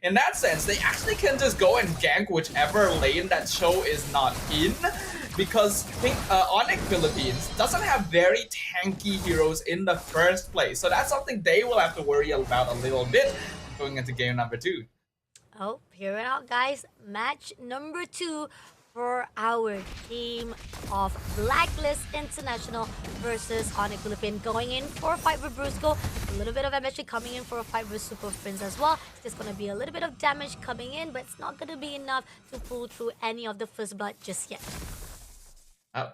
in that sense, they actually can just go and gank whichever lane that Cho is not in. Because Onic Philippines doesn't have very tanky heroes in the first place. So that's something they will have to worry about a little bit going into game number 2. Oh, hear it out, guys. Match number 2 for our game of Blacklist International versus Onic Philippines. Going in for a fight with Brusco. A little bit of MSG coming in for a fight with Super Prince as well. It's just going to be a little bit of damage coming in, but it's not going to be enough to pull through any of the first blood just yet.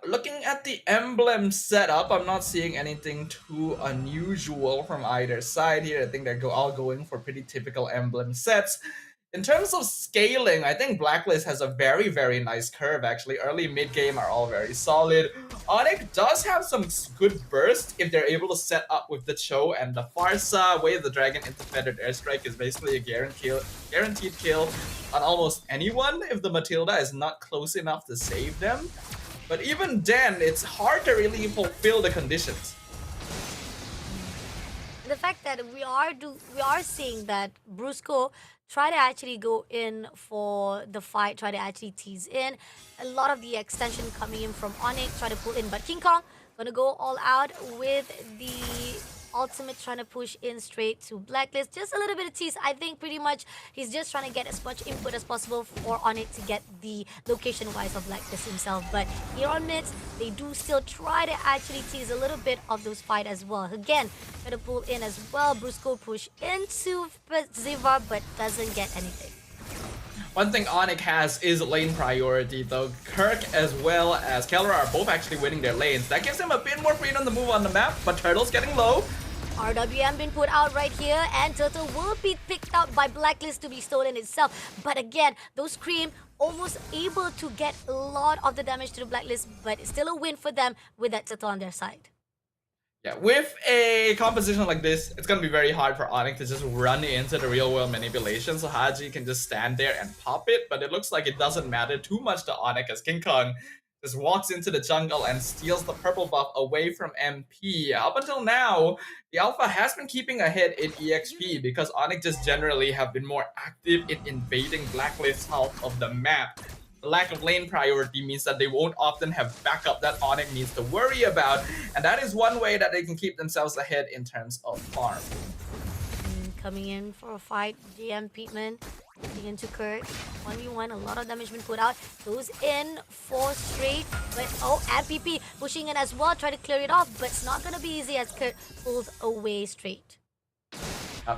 Looking at the emblem setup, I'm not seeing anything too unusual from either side here. I think they're all going for pretty typical emblem sets. In terms of scaling, I think Blacklist has a very, very nice curve actually. Early mid-game are all very solid. Onic does have some good burst if they're able to set up with the Cho and the Farsa. Wave the Dragon into Feathered Airstrike is basically a guaranteed kill on almost anyone if the Matilda is not close enough to save them. But even then, it's hard to really fulfill the conditions. The fact that we are seeing that Brusco try to actually go in for the fight, try to actually tease in. A lot of the extension coming in from Onic, try to pull in, but King Kong gonna go all out with the ultimate, trying to push in straight to Blacklist. Just a little bit of tease. I think pretty much he's just trying to get as much input as possible for Onic to get the location-wise of Blacklist himself. But here on mids, they do still try to actually tease a little bit of those fight as well. Again, try to pull in as well. Brusco push into Ziva, but doesn't get anything. One thing Onic has is lane priority, though. Kirk as well as Kelra are both actually winning their lanes. That gives him a bit more freedom to move on the map, but Turtle's getting low. RWM been put out right here, and Turtle will be picked out by Blacklist to be stolen itself. But again, those Cream almost able to get a lot of the damage to the Blacklist, but it's still a win for them with that Turtle on their side. Yeah, with a composition like this, it's going to be very hard for Onic to just run into the real-world manipulation, so Haji can just stand there and pop it, but it looks like it doesn't matter too much to Onic as King Kong just walks into the jungle and steals the purple buff away from MP. Up until now, the Alpha has been keeping ahead in EXP because Onic just generally have been more active in invading Blacklist's half of the map. The lack of lane priority means that they won't often have backup that Onic needs to worry about, and that is one way that they can keep themselves ahead in terms of farm. Coming in for a fight, GM Peatman getting into Kurt. 1v1, a lot of damage been put out. Goes in for straight, but oh, and PP pushing in as well, try to clear it off, but it's not gonna be easy as Kurt pulls away straight.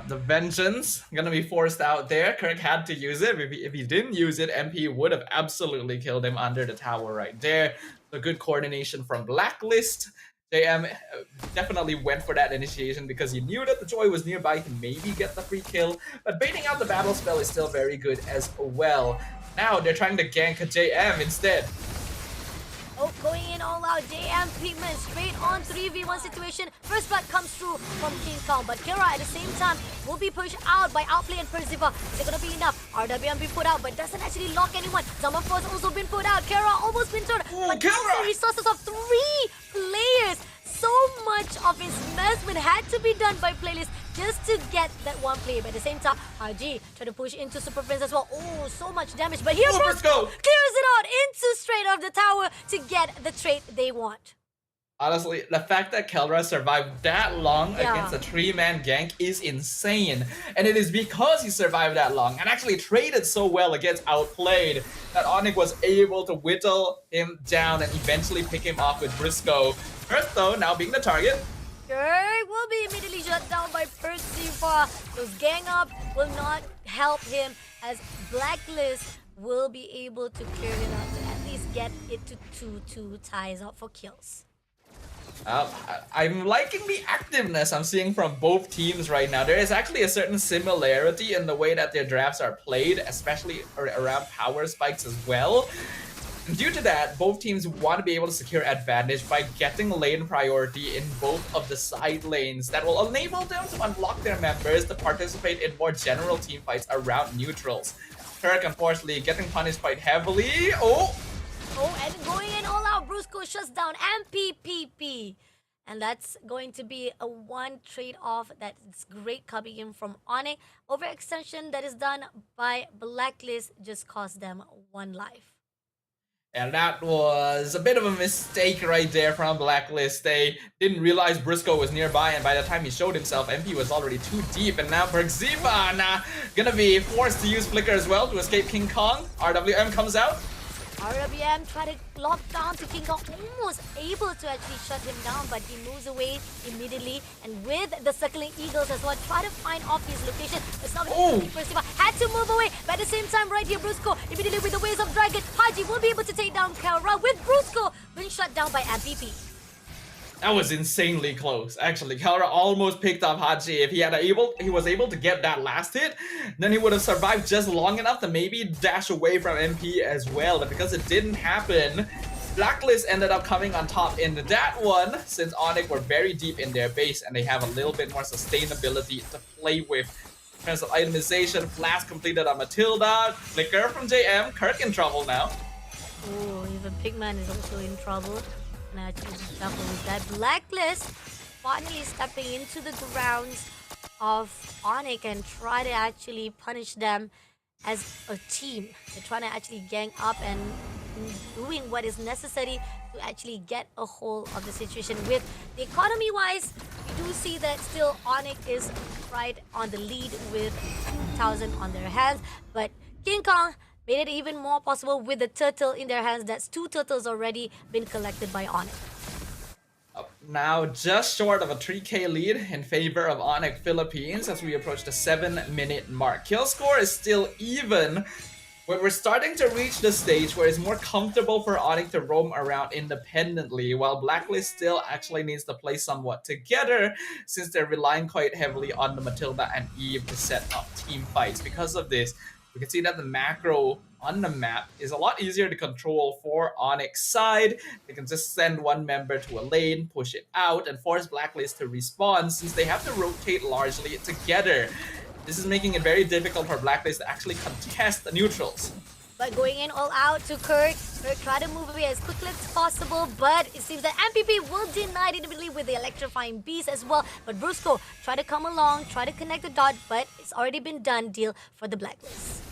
The vengeance gonna be forced out there. Kirk had to use it. If he didn't use it, MP would have absolutely killed him under the tower right there. So good coordination from Blacklist. JM definitely went for that initiation because he knew that the Joy was nearby to maybe get the free kill, but baiting out the battle spell is still very good as well. Now they're trying to gank JM instead. Oh, going in all out, JM Peatman straight on 3v1 situation. First blood comes through from King Kong, but Kira at the same time will be pushed out by Outplay and Perziva. Is it gonna be enough? RWM been put out, but doesn't actually lock anyone. Zaman Force also been put out. Kira almost been turned, but the resources of 3 players. So much of investment had to be done by Playlist just to get that one play. But at the same time, RG try to push into Super Prince as well. Oh, so much damage. But here Brusco clears it out into straight off the tower to get the trait they want. Honestly, the fact that Kelra survived that long against a 3-man gank is insane. And it is because he survived that long and actually traded so well against Outplayed that Onic was able to whittle him down and eventually pick him off with Brusco. First though, now being the target. Kirk will be immediately shut down by Percival. Those gang up will not help him as Blacklist will be able to clear it out to at least get it to 2-2 ties up for kills. I'm liking the activeness I'm seeing from both teams right now. There is actually a certain similarity in the way that their drafts are played, especially around power spikes as well. And due to that, both teams want to be able to secure advantage by getting lane priority in both of the side lanes that will enable them to unlock their members to participate in more general team fights around neutrals. Kirk, unfortunately, getting punished quite heavily. Oh, and going in all out, Brusco shuts down MPPP. And that's going to be a one trade-off that's great coming in from Onic. Overextension that is done by Blacklist just cost them one life. And that was a bit of a mistake right there from Blacklist. They didn't realize Briscoe was nearby, and by the time he showed himself, MP was already too deep. And now Bergziban gonna be forced to use Flicker as well to escape King Kong. RWM comes out. RWM tried to lock down to King Kong, almost able to actually shut him down, but he moves away immediately. And with the circling eagles as well, try to find off his location. It's not going to be Percival. Had to move away, but at the same time, right here, Brusco immediately with the Waves of Dragon. Haji will be able to take down Kelra with Brusco being shut down by MPP. That was insanely close. Actually, Kelra almost picked up Haji. If he was able to get that last hit, then he would have survived just long enough to maybe dash away from MP as well. But because it didn't happen, Blacklist ended up coming on top in that one, since Onic were very deep in their base and they have a little bit more sustainability to play with. In terms of itemization, Flash completed on Matilda, Flicker from JM, Kirk in trouble now. Oh, even Pigman is also in trouble. And actually be careful with that. Blacklist finally stepping into the grounds of Onic and try to actually punish them as a team. They're trying to actually gang up and doing what is necessary to actually get a hold of the situation. With the economy wise, we do see that still Onic is right on the lead with 2,000 on their hands, but King Kong made it even more possible with the turtle in their hands. That's 2 turtles already been collected by Onic. Now just short of a 3k lead in favor of Onic Philippines as we approach the 7-minute mark. Kill score is still even, but we're starting to reach the stage where it's more comfortable for Onic to roam around independently, while Blacklist still actually needs to play somewhat together since they're relying quite heavily on the Matilda and Eve to set up team fights. Because of this, we can see that the macro on the map is a lot easier to control for Onic's side. They can just send one member to a lane, push it out, and force Blacklist to respawn since they have to rotate largely together. This is making it very difficult for Blacklist to actually contest the neutrals. But going in all out to Kirk. Kirk tried to move away as quickly as possible, but it seems that MPP will deny it immediately with the electrifying beast as well. But Brusco tried to come along, try to connect the dot, but it's already been done deal for the Blacklist.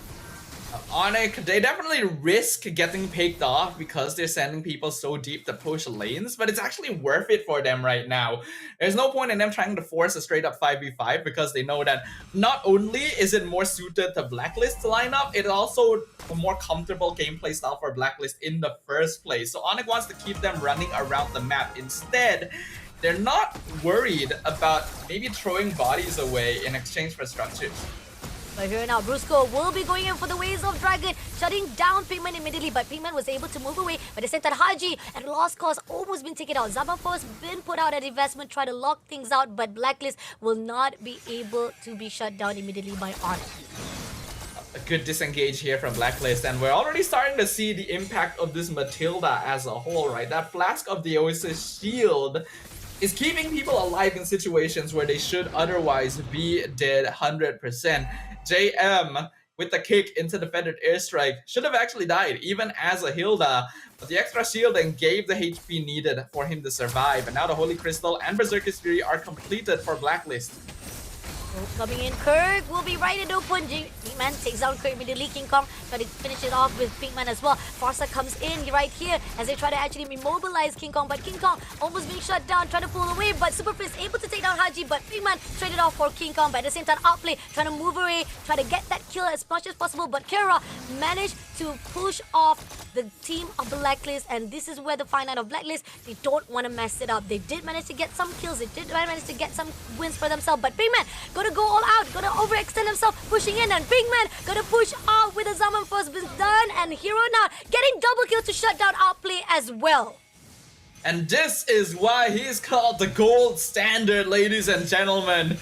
Onic, they definitely risk getting picked off because they're sending people so deep to push lanes, but it's actually worth it for them right now. There's no point in them trying to force a straight up 5v5 because they know that not only is it more suited to Blacklist lineup, it's also a more comfortable gameplay style for Blacklist in the first place. So Onic wants to keep them running around the map. Instead, they're not worried about maybe throwing bodies away in exchange for structures. But here now, Brusco will be going in for the Waves of Dragon, shutting down Pigman immediately, but Pigman was able to move away. But they said that Haji at lost cause almost been taken out. Zamanfo's been put out at investment, try to lock things out, but Blacklist will not be able to be shut down immediately by Onic. A good disengage here from Blacklist, and we're already starting to see the impact of this Matilda as a whole, right? That Flask of the Oasis shield is keeping people alive in situations where they should otherwise be dead 100%. JM with the kick into the feathered airstrike should have actually died even as a Hilda, but the extra shielding gave the HP needed for him to survive, and now the Holy Crystal and Berserker's Fury are completed for Blacklist. Coming in, Kirk will be right in open. Pinkman takes down Kirk immediately. King Kong try to finish it off with Pinkman as well. Farsa comes in right here as they try to actually immobilize King Kong, but King Kong almost being shut down, trying to pull away, but Super Fist able to take down Haji, but Pinkman traded off for King Kong, but at the same time outplay, trying to move away, try to get that kill as much as possible, but Kara managed to push off the team of Blacklist, and this is where the fine line of Blacklist, they don't want to mess it up. They did manage to get some kills, they did manage to get some wins for themselves, but Pinkman gonna go all out, gonna overextend himself, pushing in, and Pinkman gonna push out with the Zaman first been done, and Hero now getting double kill to shut down outplay as well. And this is why he's called the gold standard, ladies and gentlemen.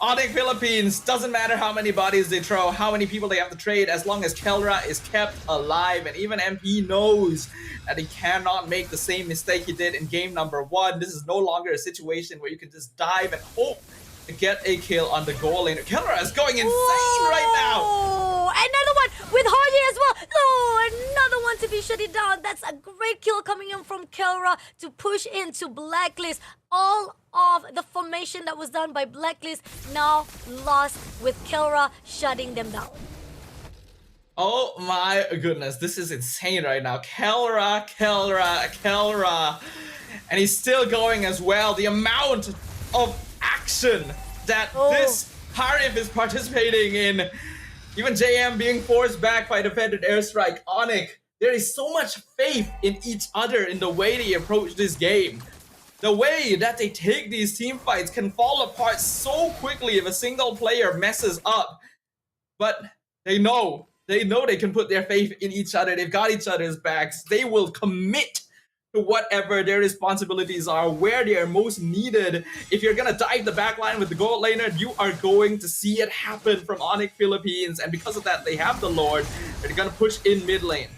Onic Philippines, doesn't matter how many bodies they throw, how many people they have to trade, as long as Kelra is kept alive, and even MP knows that he cannot make the same mistake he did in game number 1. This is no longer a situation where you can just dive and hope to get a kill on the goal lane. Kelra is going insane right now! Another one with Hardy as well! No, another one to be shut it down. That's a great kill coming in from Kelra to push into Blacklist. all of the formation that was done by Blacklist now lost with Kelra shutting them down. Oh my goodness, this is insane right now. Kelra. And he's still going as well. The amount of action that this Harif is participating in. Even JM being forced back by defended airstrike. Onic, there is so much faith in each other in the way they approach this game. The way that they take these team fights can fall apart so quickly if a single player messes up. But they know they can put their faith in each other. They've got each other's backs. They will commit to whatever their responsibilities are, where they are most needed. If you're gonna dive the backline with the gold laner, you are going to see it happen from Onic Philippines, and because of that, they have the Lord. They're gonna push in mid lane.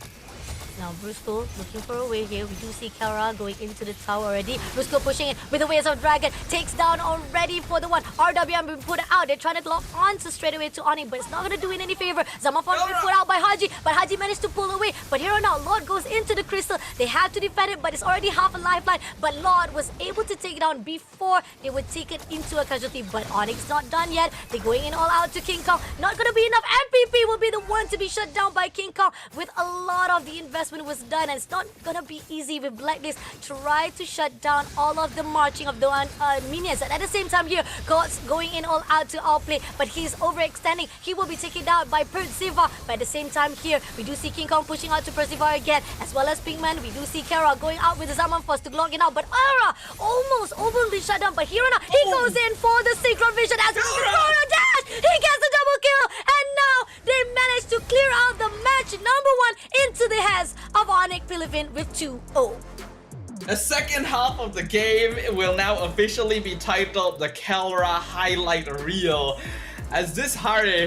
Now Brusco looking for a way here. We do see Kelra going into the tower already. Brusco pushing it with the Waves of Dragon. Takes down already for the one. RWM been put out. They're trying to lock on to straight away to Onic, but it's not going to do it any favor. Zamafon been put out by Haji, but Haji managed to pull away. But here on out, Lord goes into the crystal. They have to defend it, but it's already half a lifeline. But Lord was able to take it down before they would take it into a casualty. But Onyx not done yet. They're going in all out to King Kong. Not going to be enough. MPP will be the one to be shut down by King Kong with a lot of the investment was done, and it's not gonna be easy with Blacklist. Try to shut down all of the marching of the minions, and at the same time here, God's going in all out to outplay, but he's overextending. He will be taken down by Percival. But at the same time here, we do see King Kong pushing out to Percival again, as well as Pinkman. We do see Kara going out with the Zaman Force to log in out, but Aura almost overly shut down. But here on out, he goes in for the Synchro Vision as Kara dash. He gets the double kill, and now they manage to clear out the match number 1 into the hands of Onic Philippines with 2-0. The second half of the game will now officially be titled the Kelra Highlight Reel, as this Harif